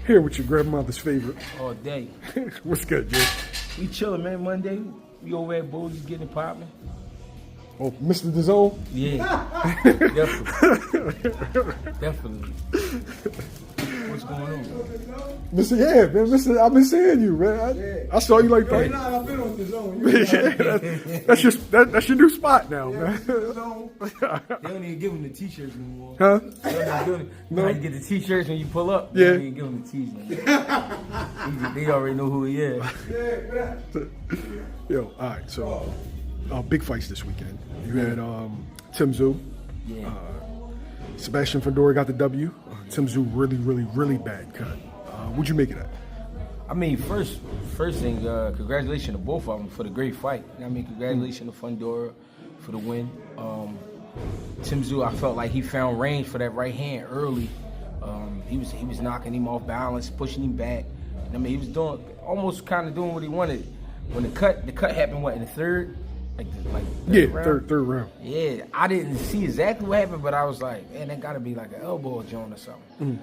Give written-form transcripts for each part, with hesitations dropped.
Here with your grandmother's favorite. All day. What's good, Jay? We chilling, man. Monday, we over at Bulls getting it popping. Oh, Mr. DAZN? Yeah. Definitely. What's going on? Mr. Yeah, man. Mr. I've been seeing you, man. I saw you like that. Nah, I've been on DAZN. That's your new spot now, man. They don't even give them the t-shirts anymore. Huh? No. You get the t-shirts when you pull up. Yeah. They don't even give them the t-shirts. They already know who he is. Yo, all right. So, big fights this weekend. You had Tszyu. Yeah. Sebastian Fundora got the W. Tszyu really bad cut. What'd you make of that? I mean, first thing, congratulations to both of them for the great fight. I mean, congratulations to Fundora for the win. Tszyu, I felt like he found range for that right hand early. He was knocking him off balance, pushing him back. I mean, he was doing doing what he wanted. When the cut happened, what, in the third? Third round. Yeah, I didn't see exactly what happened, but I was like, man, that got to be like an elbow joint or something.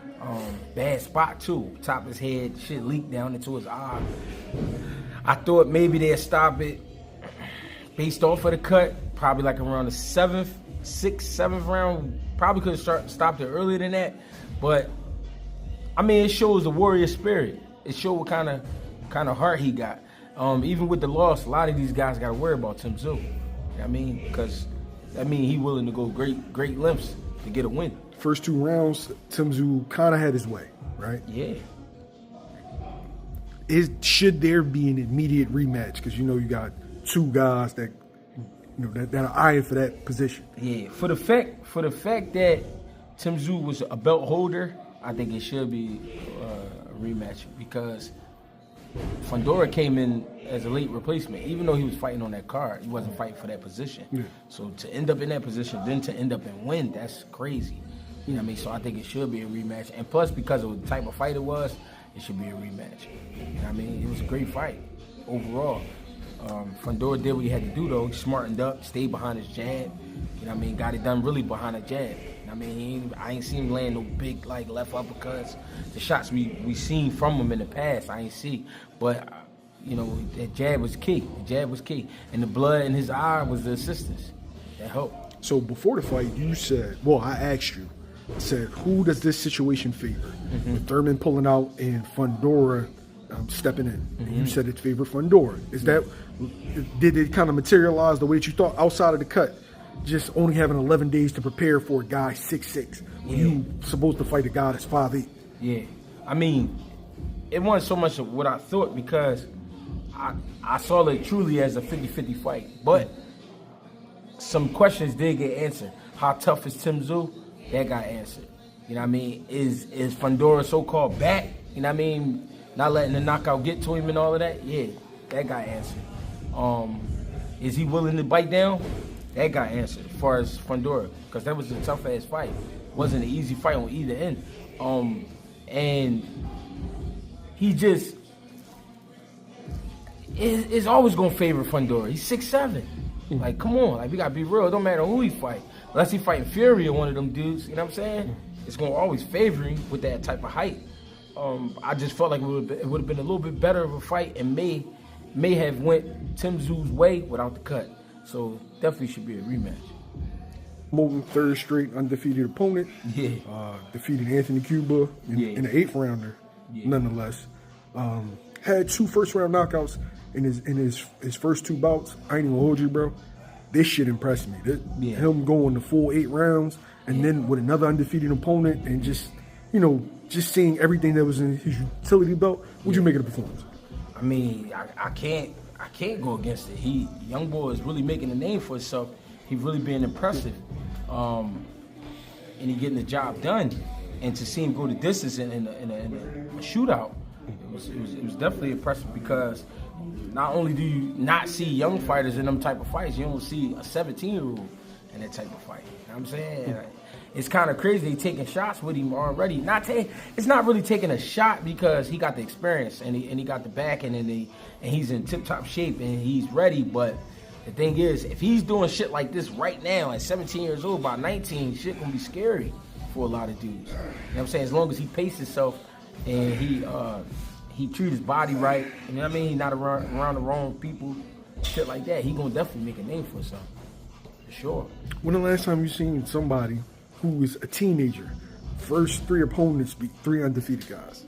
Bad spot too. Top of his head, shit leaked down into his eye. I thought maybe they'd stop it based off of the cut, probably like around the sixth, seventh round. Probably could have stopped it earlier than that, but I mean, it shows the warrior spirit. It showed what kind of heart he got. Even with the loss, a lot of these guys got to worry about Tszyu. I mean, because that means he's willing to go great lengths to get a win. First two rounds, Tszyu kind of had his way, right? Yeah. Should there be an immediate rematch? Because you got two guys that that are eyeing for that position. Yeah. For the fact that Tszyu was a belt holder, I think it should be a rematch because Fundora came in as a late replacement. Even though he was fighting on that card, he wasn't fighting for that position. Yeah. So to end up in that position, then to end up and win, that's crazy. You know what I mean? So I think it should be a rematch. And plus, because of the type of fight it was, it should be a rematch. You know what I mean? It was a great fight overall. Fundora did what he had to do, though. He smartened up, stayed behind his jab. You know what I mean? Got it done really behind the jab. I mean, I ain't seen him land no big left uppercuts. The shots we seen from him in the past, I ain't see. But that jab was key. The jab was key, and the blood in his eye was the assistance that helped. So before the fight, you said, I asked you, who does this situation favor? With Thurman pulling out and Fundora stepping in. And you said it favored Fundora. Did it kind of materialize the way that you thought outside of the cut? Just only having 11 days to prepare for a guy 6'6", when you supposed to fight a guy that's 5'8". Yeah, I mean, it wasn't so much of what I thought because I saw it truly as a 50-50 fight. But some questions did get answered. How tough is Tszyu? That got answered. You know what I mean? Is Fundora so-called back? You know what I mean? Not letting the knockout get to him and all of that? Yeah, that got answered. Is he willing to bite down? That got answered as far as Fundora, because that was a tough-ass fight. It wasn't an easy fight on either end. And he just is always going to favor Fundora. He's 6'7". Like, come on. We got to be real. It don't matter who he fight. Unless he fighting Fury or one of them dudes, you know what I'm saying? It's going to always favor him with that type of height. I just felt like it would have been a little bit better of a fight and may have went Tszyu's way without the cut. So definitely should be a rematch. Moton, third straight undefeated opponent. Yeah. Defeated Anthony Cuba in the 8th rounder, nonetheless. Had 2 first-round knockouts in his first 2 bouts. I ain't even gonna hold you, bro. This shit impressed me. Him going the full 8 rounds and then with another undefeated opponent and just seeing everything that was in his utility belt. What'd you make of the performance? I mean, I can't go against it. Young boy is really making a name for himself. He really being impressive, and he getting the job done. And to see him go the distance in a shootout, it was definitely impressive because not only do you not see young fighters in them type of fights, you don't see a 17-year-old in that type of fight. You know what I'm saying? It's kind of crazy they taking shots with him already. It's not really taking a shot because he got the experience and he got the backing and he's in tip-top shape and he's ready. But the thing is, if he's doing shit like this right now at 17 years old, by 19, shit gonna be scary for a lot of dudes. You know what I'm saying? As long as he paces himself and he treat his body right. You know what I mean? He not around the wrong people, shit like that. He gonna definitely make a name for himself, for sure. When the last time you seen somebody who was a teenager, first 3 opponents beat 3 undefeated guys?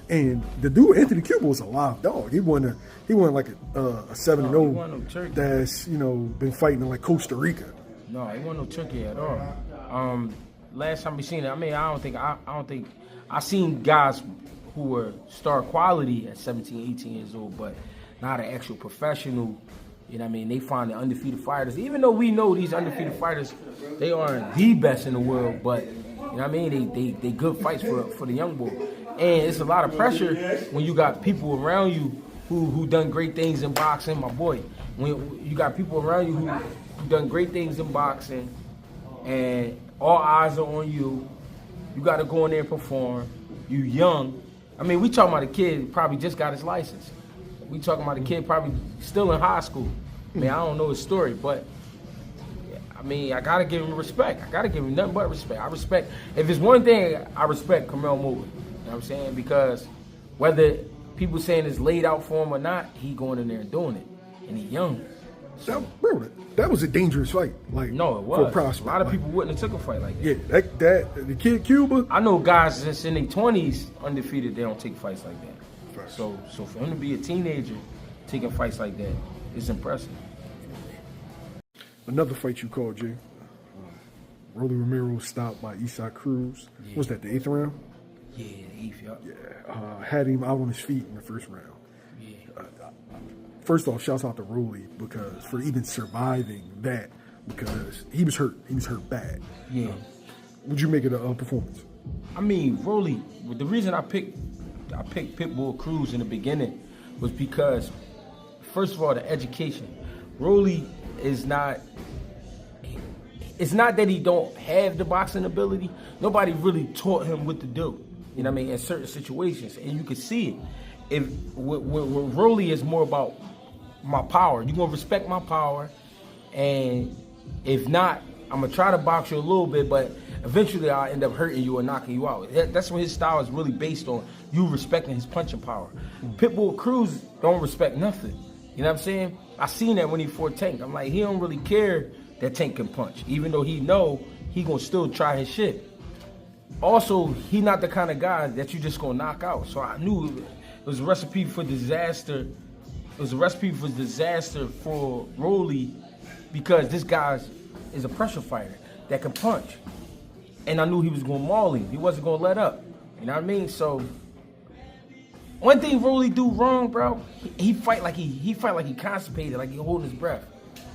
And the dude Anthony Cuba was a live dog. He won like a 7-0. That's been fighting in like Costa Rica. No, he wasn't no turkey at all. Last time we seen it, I mean, I don't think I seen guys who were star quality at 17, 18 years old, but not an actual professional. You know what I mean? They find the undefeated fighters, even though we know these undefeated fighters, they aren't the best in the world, but you know what I mean? They good fights for the young boy. And it's a lot of pressure when you got people around you who done great things in boxing, my boy. When you got people around you who done great things in boxing, and all eyes are on you, you got to go in there and perform. You young. I mean, we talking about a kid who probably just got his license. We talking about a kid probably still in high school. I mean, I don't know his story, but I mean, I gotta give him respect. I gotta give him nothing but respect. I respect. If it's one thing, I respect Curmel Moton. You know what I'm saying? Because whether people saying it's laid out for him or not, he going in there and doing it, and he young. So, that was a dangerous fight. Like, no, it was. For a prospect. A lot of people wouldn't have took a fight like that. Yeah, that the kid Cuba. I know guys that's in their 20s undefeated. They don't take fights like that. Right. So for him to be a teenager taking fights like that, it's impressive. Another fight you called, Jay. Romero was stopped by Cruz. Yeah. Was that the 8th round? Yeah, the 8th, yeah. Had him out on his feet in the first round. Yeah. First off, shouts out to Rolly because for even surviving that, because he was hurt. He was hurt bad. Yeah. Would you make it a performance? I mean, Rolly, the reason I picked Pitbull Cruz in the beginning was because, first of all, the education. Rolly is not. It's not that he don't have the boxing ability. Nobody really taught him what to do. You know what I mean? In certain situations, and you can see it. What Rolly is more about my power. You're gonna respect my power, and if not, I'm gonna try to box you a little bit, but eventually I'll end up hurting you or knocking you out. That's what his style is really based on. You respecting his punching power. Pitbull Cruz don't respect nothing. You know what I'm saying? I seen that when he fought Tank. I'm like, he don't really care that Tank can punch, even though he know he gonna still try his shit. Also, he not the kind of guy that you just gonna knock out. So I knew it was a recipe for disaster. It was a recipe for disaster for Rolly because this guy is a pressure fighter that can punch. And I knew he was gonna maul him. He wasn't gonna let up. You know what I mean? So one thing Rolly do wrong, bro, he fight like he constipated, like he holding his breath.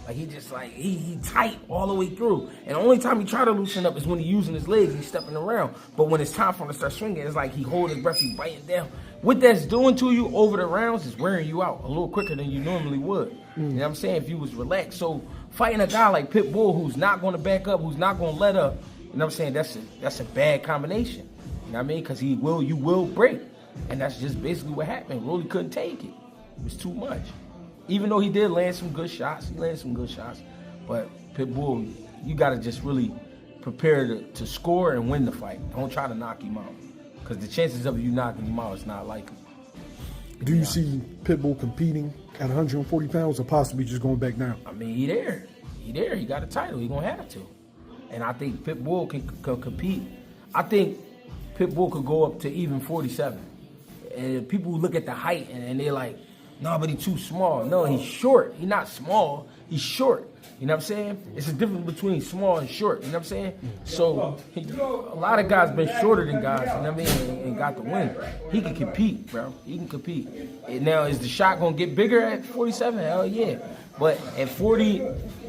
Like he tight all the way through. And the only time he try to loosen up is when he using his legs, he's stepping around. But when it's time for him to start swinging, it's like he holding his breath, he biting down. What that's doing to you over the rounds is wearing you out a little quicker than you normally would. You know what I'm saying? If you was relaxed. So fighting a guy like Pitbull who's not going to back up, who's not going to let up, you know what I'm saying? That's a bad combination. You know what I mean? Because you will break. And that's just basically what happened. Rolly couldn't take it. It was too much. Even though he did land some good shots, but Pitbull, you got to just really prepare to score and win the fight. Don't try to knock him out, because the chances of you knocking him out is not likely. Do you see Pitbull competing at 140 pounds or possibly just going back down? I mean, he there. He got a title. He gonna have to. And I think Pitbull can compete. I think Pitbull could go up to even 47. And people who look at the height and they're like, no, but he's too small. No, he's short. He's not small. He's short. You know what I'm saying? It's a difference between small and short. You know what I'm saying? So a lot of guys been shorter than guys, you know what I mean, and got the win. He can compete, bro. He can compete. And now, is the shot going to get bigger at 47? Hell yeah. But at 40,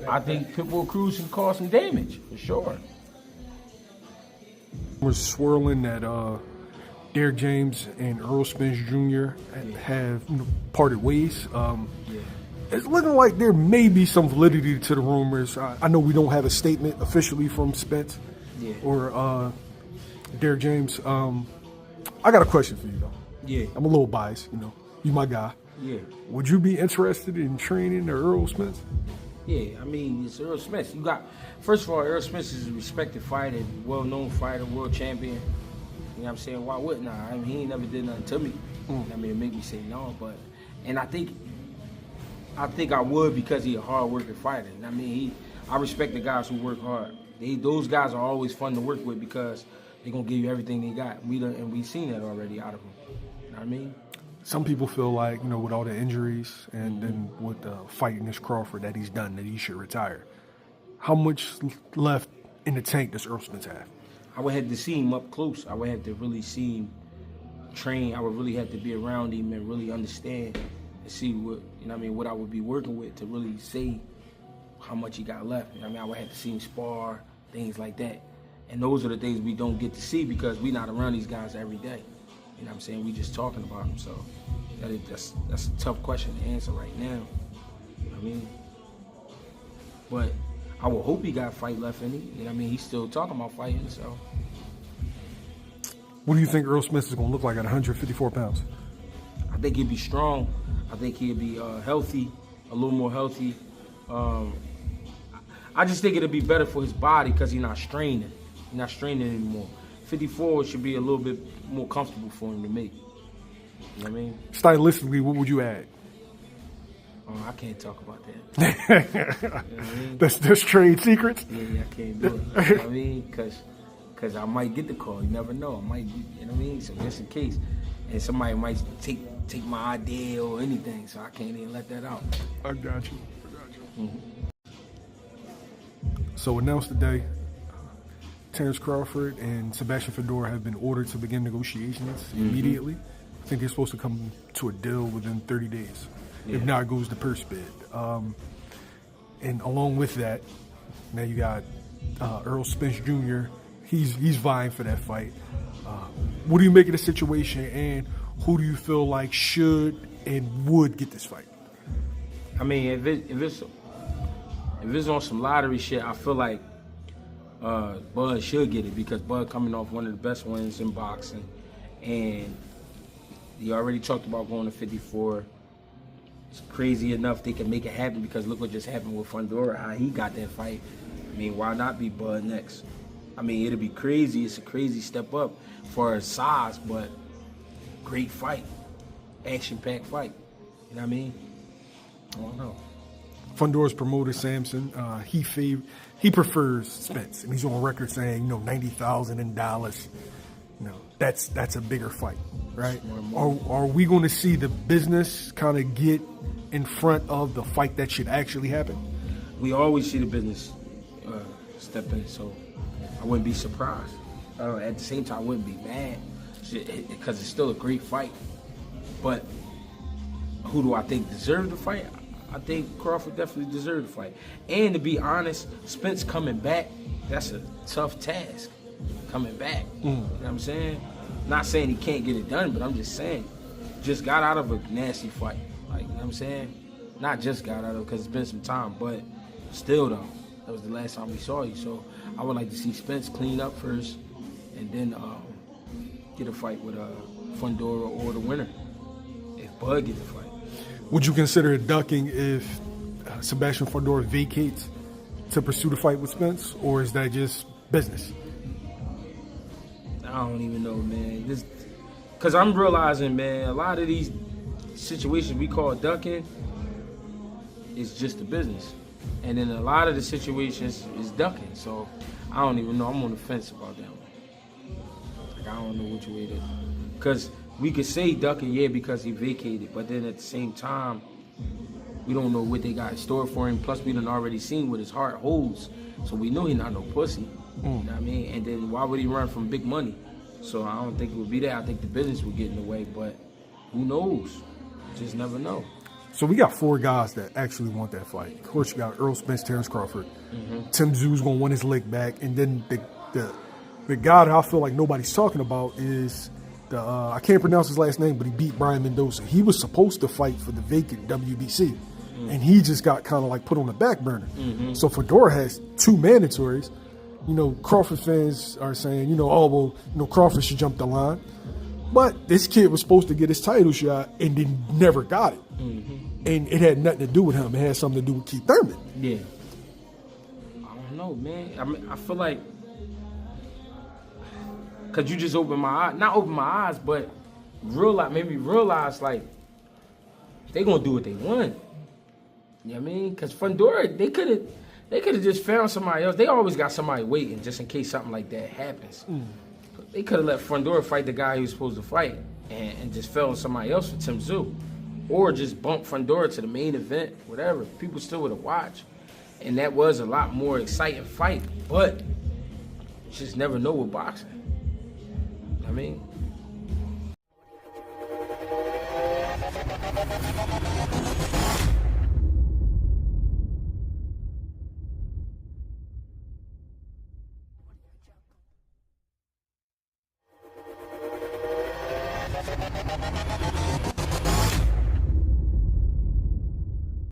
I think Pitbull Cruz can cause some damage, for sure. Was swirling that Derrick James and Errol Spence Jr. have parted ways. It's looking like there may be some validity to the rumors. I know we don't have a statement officially from Spence or Derrick James. I got a question for you, though. Yeah. I'm a little biased, You my guy. Yeah. Would you be interested in training Errol Spence? Yeah, I mean, it's Errol Spence. First of all, Errol Spence is a respected fighter, well-known fighter, world champion. You know what I'm saying? Why wouldn't I? I mean, he ain't never did nothing to me. I mean, it make me say no, but, and I think I would because he a hard working fighter. I mean, I respect the guys who work hard. Those guys are always fun to work with because they're gonna give you everything they got. And we've seen that already out of them. You know what I mean? Some people feel like, with all the injuries and then with fighting this Crawford that he's done, that he should retire. How much left in the tank does Errol Spence have? I would have to see him up close. I would have to really see him train. I would really have to be around him and really understand and see what I would be working with to really say how much he got left. I would have to see him spar, things like that. And those are the things we don't get to see because we're not around these guys every day. You know what I'm saying? We just talking about them. So that's a tough question to answer right now. You know what I mean? But I would hope he got a fight left in him. You know what I mean? He's still talking about fighting, so. What do you think Errol Spence is going to look like at 154 pounds? I think he'd be strong. I think he'd be healthy, a little more healthy. I just think it'd be better for his body because he's not straining. He's not straining anymore. 54 should be a little bit more comfortable for him to make. You know what I mean? Stylistically, what would you add? I can't talk about that. You know what I mean? That's trade secrets? Yeah, I can't do it. You know what I mean? Because I might get the call. You never know. I might, you know what I mean? So just in case. And somebody might take my idea or anything, so I can't even let that out. I got you. So announced today, Terence Crawford and Sebastian Fundora have been ordered to begin negotiations immediately. I think they're supposed to come to a deal within 30 days. Yeah. If not, it goes to purse bid. And along with that, now you got Errol Spence Jr. He's vying for that fight. What do you make of the situation, and who do you feel like should and would get this fight? I mean, if it's on some lottery shit, I feel like Bud should get it because Bud coming off one of the best wins in boxing, and he already talked about going to 54. It's crazy enough they can make it happen because look what just happened with Fundora, how he got that fight. I mean, why not be Bud next? I mean, it'll be crazy. It's a crazy step up for his size, but great fight. Action-packed fight. You know what I mean? I don't know. Fundora's promoter, Samson, he prefers Spence, and he's on record saying, $90,000 in Dallas. That's a bigger fight, right? Are we going to see the business kind of get in front of the fight that should actually happen? We always see the business step in, so I wouldn't be surprised. At the same time, I wouldn't be mad because it's still a great fight. But who do I think deserved the fight? I think Crawford definitely deserved the fight. And to be honest, Spence coming back, that's a tough task. Coming back. You know what I'm saying? Not saying he can't get it done, but I'm just saying, just got out of a nasty fight. Like, you know what I'm saying? Not just got out of it because it's been some time, but still though, that was the last time we saw you. So I would like to see Spence clean up first and then get a fight with Fundora or the winner if Bud gets the fight. Would you consider it ducking if Sebastian Fundora vacates to pursue the fight with Spence, or is that just business? I don't even know, man. Because I'm realizing, man, a lot of these situations we call ducking is just the business. And then a lot of the situations is ducking. So I don't even know. I'm on the fence about that one. Like, I don't know which way to. Because we could say ducking, yeah, because he vacated. But then at the same time, we don't know what they got in store for him. Plus, we done already seen what his heart holds. So we know he's not no pussy. You know what I mean? And then why would he run from big money? So I don't think it would be that. I think the business would get in the way, but who knows? Just never know. So we got 4 guys that actually want that fight. Of course, you got Errol Spence, Terence Crawford. Tszyu's going to want his leg back. And then the guy that I feel like nobody's talking about is I can't pronounce his last name, but he beat Brian Mendoza. He was supposed to fight for the vacant WBC. And he just got kind of like put on the back burner. So Fundora has 2 mandatories. Crawford fans are saying, Crawford should jump the line. But this kid was supposed to get his title shot and then never got it. And it had nothing to do with him. It had something to do with Keith Thurman. Yeah. I don't know, man. I mean, I feel like Cause you just opened my eyes, not open my eyes, but made me realize like they gonna do what they want. You know what I mean? Cause Fundora, they could have just found somebody else. They always got somebody waiting just in case something like that happens. They could have let Fundora fight the guy he was supposed to fight and just fell on somebody else for Tszyu. Or just bump Fundora to the main event, whatever. People still would have watched. And that was a lot more exciting fight. But you just never know with boxing. I mean,